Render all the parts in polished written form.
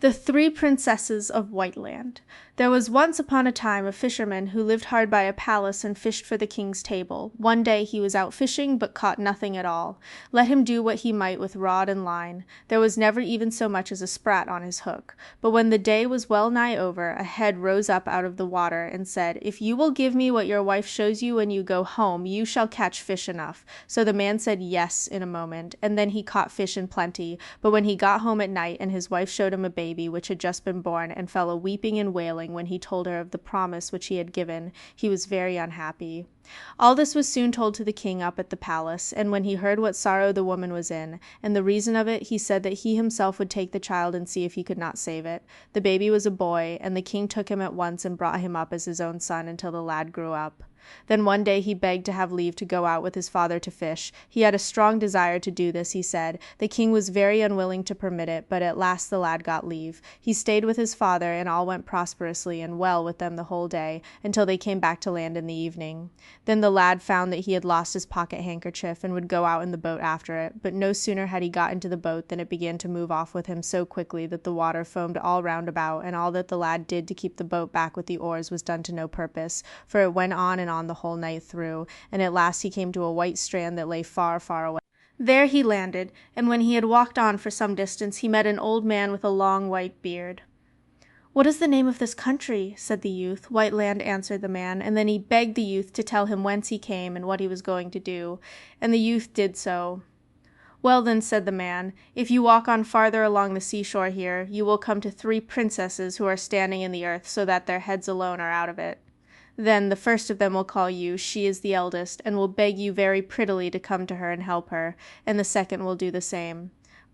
The Three Princesses of Whiteland. There was once upon a time a fisherman who lived hard by a palace and fished for the king's table. One day he was out fishing, but caught nothing at all. Let him do what he might with rod and line, there was never even so much as a sprat on his hook. But when the day was well nigh over, a head rose up out of the water and said, "If you will give me what your wife shows you when you go home, you shall catch fish enough." So the man said yes in a moment, and then he caught fish in plenty. But when he got home at night, and his wife showed him a baby which had just been born, and fell a weeping and wailing when he told her of the promise which he had given, he was very unhappy. All this was soon told to the king up at the palace, and when he heard what sorrow the woman was in, and the reason of it, he said that he himself would take the child and see if he could not save it. The baby was a boy, and the king took him at once and brought him up as his own son until the lad grew up. Then one day he begged to have leave to go out with his father to fish. He had a strong desire to do this, he said. The king was very unwilling to permit it, but at last the lad got leave. He stayed with his father, and all went prosperously and well with them the whole day, until they came back to land in the evening. Then the lad found that he had lost his pocket handkerchief, and would go out in the boat after it. But no sooner had he got into the boat than it began to move off with him so quickly that the water foamed all round about, and all that the lad did to keep the boat back with the oars was done to no purpose, for it went on and on the whole night through, and at last he came to a white strand that lay far, far away. There he landed, and when he had walked on for some distance, he met an old man with a long white beard. "What is the name of this country?" said the youth. "Whiteland," answered the man, and then he begged the youth to tell him whence he came and what he was going to do, and the youth did so. "Well then," said the man, "if you walk on farther along the seashore here, you will come to 3 princesses who are standing in the earth, so that their heads alone are out of it. Then the first of them will call you, she is the eldest, and will beg you very prettily to come to her and help her, and the second will do the same.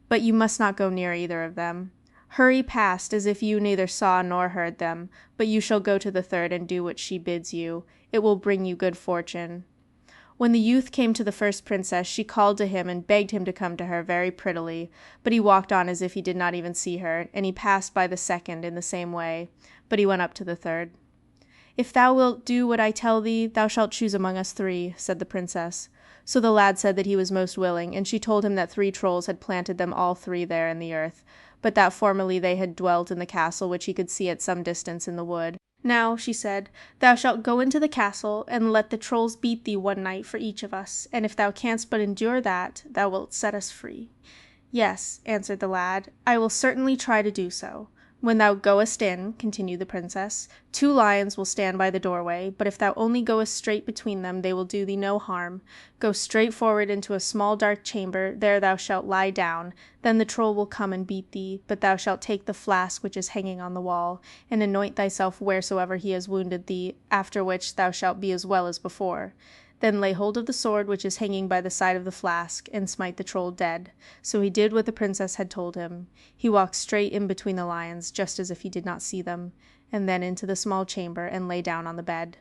But you must not go near either of them. Hurry past as if you neither saw nor heard them, but you shall go to the third and do what she bids you. It will bring you good fortune." When the youth came to the first princess, she called to him and begged him to come to her very prettily, but he walked on as if he did not even see her, and he passed by the second in the same way, but he went up to the third. "If thou wilt do what I tell thee, thou shalt choose among us 3, said the princess. So the lad said that he was most willing, and she told him that 3 trolls had planted them all 3 there in the earth, but that formerly they had dwelt in the castle which he could see at some distance in the wood. "Now," she said, "thou shalt go into the castle, and let the trolls beat thee one night for each of us, and if thou canst but endure that, thou wilt set us free." "Yes," answered the lad, "I will certainly try to do so. When thou goest in," continued the princess, 2 lions will stand by the doorway, but if thou only goest straight between them, they will do thee no harm. Go straight forward into a small dark chamber, there thou shalt lie down, then the troll will come and beat thee, but thou shalt take the flask which is hanging on the wall, and anoint thyself wheresoever he has wounded thee, after which thou shalt be as well as before. Then lay hold of the sword which is hanging by the side of the flask, and smite the troll dead." So he did what the princess had told him. He walked straight in between the lions, just as if he did not see them, and then into the small chamber, and lay down on the bed.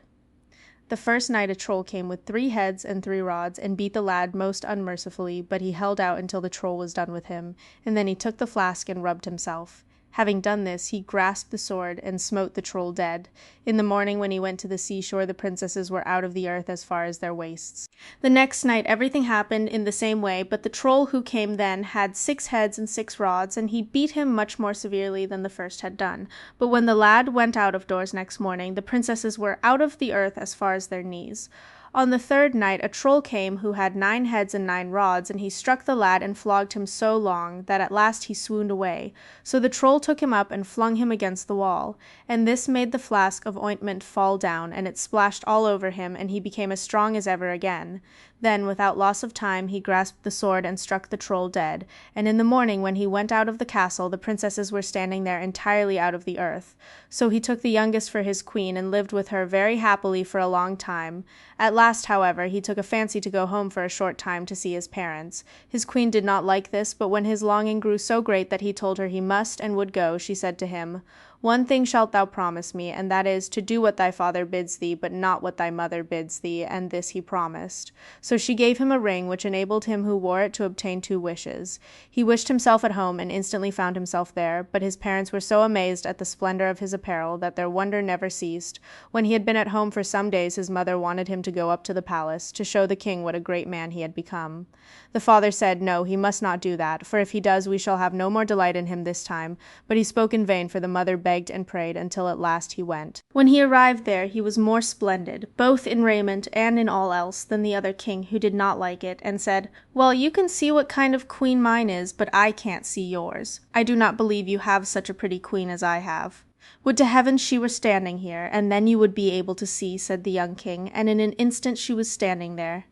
The first night a troll came with 3 heads and 3 rods, and beat the lad most unmercifully, but he held out until the troll was done with him, and then he took the flask and rubbed himself. Having done this, he grasped the sword and smote the troll dead. In the morning when he went to the seashore, the princesses were out of the earth as far as their waists. The next night everything happened in the same way, but the troll who came then had 6 heads and 6 rods, and he beat him much more severely than the first had done. But when the lad went out of doors next morning, the princesses were out of the earth as far as their knees. On the 3rd night a troll came who had 9 heads and 9 rods, and he struck the lad and flogged him so long that at last he swooned away. So the troll took him up and flung him against the wall, and this made the flask of ointment fall down, and it splashed all over him, and he became as strong as ever again. Then, without loss of time, he grasped the sword and struck the troll dead, and in the morning when he went out of the castle, the princesses were standing there entirely out of the earth. So he took the youngest for his queen, and lived with her very happily for a long time. At last, however, he took a fancy to go home for a short time to see his parents. His queen did not like this, but when his longing grew so great that he told her he must and would go, she said to him, One thing shalt thou promise me, and that is, to do what thy father bids thee, but not what thy mother bids thee, and this he promised. So she gave him a ring, which enabled him who wore it to obtain 2 wishes. He wished himself at home, and instantly found himself there, but his parents were so amazed at the splendor of his apparel that their wonder never ceased. When he had been at home for some days, his mother wanted him to go up to the palace, to show the king what a great man he had become. The father said, "No, he must not do that, for if he does we shall have no more delight in him this time," but he spoke in vain, for the mother begged and prayed, until at last he went. When he arrived there he was more splendid, both in raiment and in all else, than the other king, who did not like it, and said, "Well, you can see what kind of queen mine is, but I can't see yours. I do not believe you have such a pretty queen as I have." "Would to heaven she were standing here, and then you would be able to see," said the young king, and in an instant she was standing there.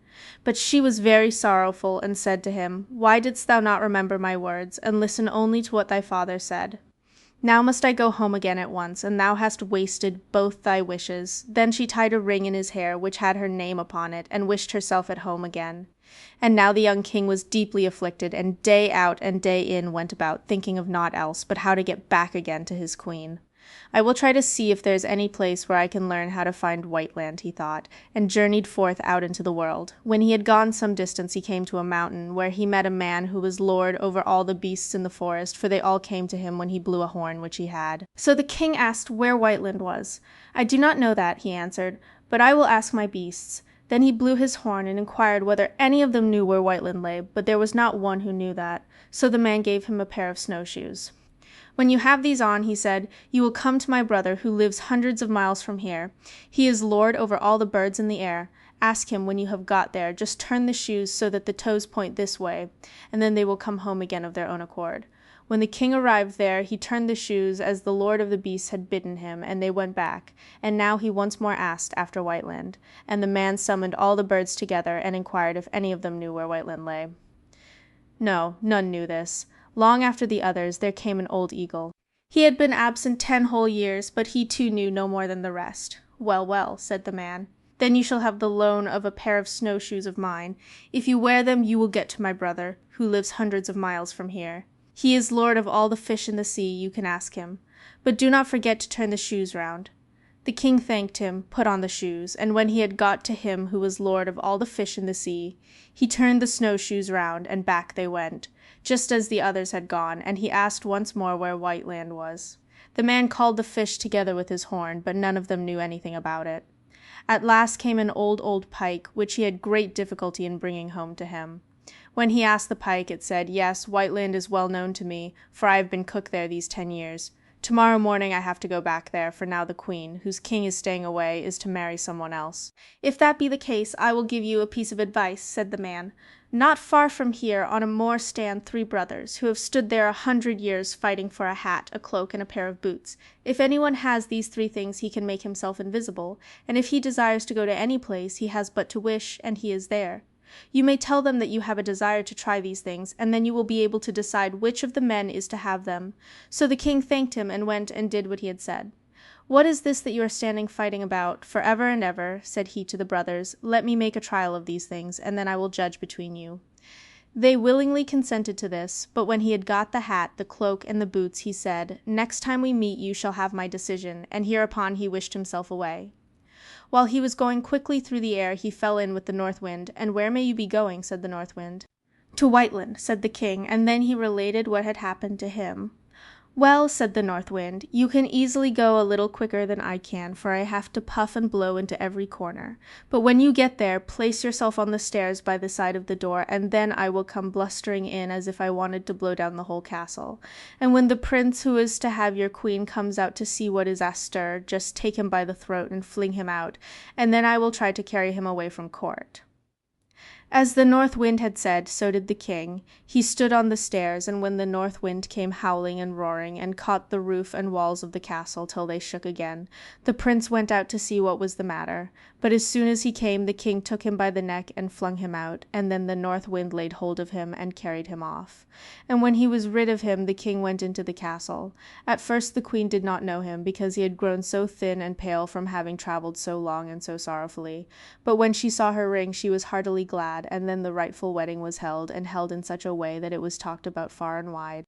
But she was very sorrowful, and said to him, "Why didst thou not remember my words, and listen only to what thy father said? Now must I go home again at once, and thou hast wasted both thy wishes." Then she tied a ring in his hair, which had her name upon it, and wished herself at home again. And now the young king was deeply afflicted, and day out and day in went about, thinking of naught else but how to get back again to his queen. "I will try to see if there is any place where I can learn how to find Whiteland," he thought, and journeyed forth out into the world. When he had gone some distance he came to a mountain, where he met a man who was lord over all the beasts in the forest, for they all came to him when he blew a horn which he had. So the king asked where Whiteland was. "I do not know that," he answered, "but I will ask my beasts." Then he blew his horn and inquired whether any of them knew where Whiteland lay, but there was not one who knew that. So the man gave him a pair of snowshoes. "When you have these on," he said, "you will come to my brother, who lives hundreds of miles from here. He is lord over all the birds in the air. Ask him when you have got there, just turn the shoes so that the toes point this way, and then they will come home again of their own accord." When the king arrived there, he turned the shoes as the lord of the beasts had bidden him, and they went back. And now he once more asked after Whiteland, and the man summoned all the birds together, and inquired if any of them knew where Whiteland lay. No, none knew this. Long after the others, there came an old eagle. He had been absent 10 whole years, but he too knew no more than the rest. "Well, well," said the man, "then you shall have the loan of a pair of snowshoes of mine. If you wear them you will get to my brother, who lives hundreds of miles from here. He is lord of all the fish in the sea, you can ask him. But do not forget to turn the shoes round." The king thanked him, put on the shoes, and when he had got to him who was lord of all the fish in the sea, he turned the snowshoes round, and back they went, just as the others had gone, and he asked once more where Whiteland was. The man called the fish together with his horn, but none of them knew anything about it. At last came an old pike, which he had great difficulty in bringing home to him. When he asked the pike, it said, "Yes, Whiteland is well known to me, for I have been cook there these 10 years. Tomorrow morning I have to go back there, for now the queen, whose king is staying away, is to marry someone else." "If that be the case, I will give you a piece of advice," said the man. "Not far from here on a moor stand 3 brothers, who have stood there 100 years fighting for a hat, a cloak, and a pair of boots. If anyone has these 3 things he can make himself invisible, and if he desires to go to any place he has but to wish, and he is there. You may tell them that you have a desire to try these things, and then you will be able to decide which of the men is to have them." So the king thanked him, and went and did what he had said. "What is this that you are standing fighting about, for ever and ever?" said he to the brothers. "Let me make a trial of these things, and then I will judge between you." They willingly consented to this, but when he had got the hat, the cloak, and the boots, he said, "Next time we meet you shall have my decision," and hereupon he wished himself away. While he was going quickly through the air, he fell in with the North Wind. "And where may you be going?" said the North Wind. "To Whiteland," said the king, and then he related what had happened to him. "Well," said the North Wind, "you can easily go a little quicker than I can, for I have to puff and blow into every corner. But when you get there, place yourself on the stairs by the side of the door, and then I will come blustering in as if I wanted to blow down the whole castle. And when the prince who is to have your queen comes out to see what is astir, just take him by the throat and fling him out, and then I will try to carry him away from court." As the North Wind had said, so did the king. He stood on the stairs, and when the North Wind came howling and roaring, and caught the roof and walls of the castle till they shook again, the prince went out to see what was the matter. But as soon as he came, the king took him by the neck and flung him out, and then the North Wind laid hold of him and carried him off. And when he was rid of him, the king went into the castle. At first the queen did not know him, because he had grown so thin and pale from having travelled so long and so sorrowfully. But when she saw her ring, she was heartily glad, and then the rightful wedding was held, and held in such a way that it was talked about far and wide.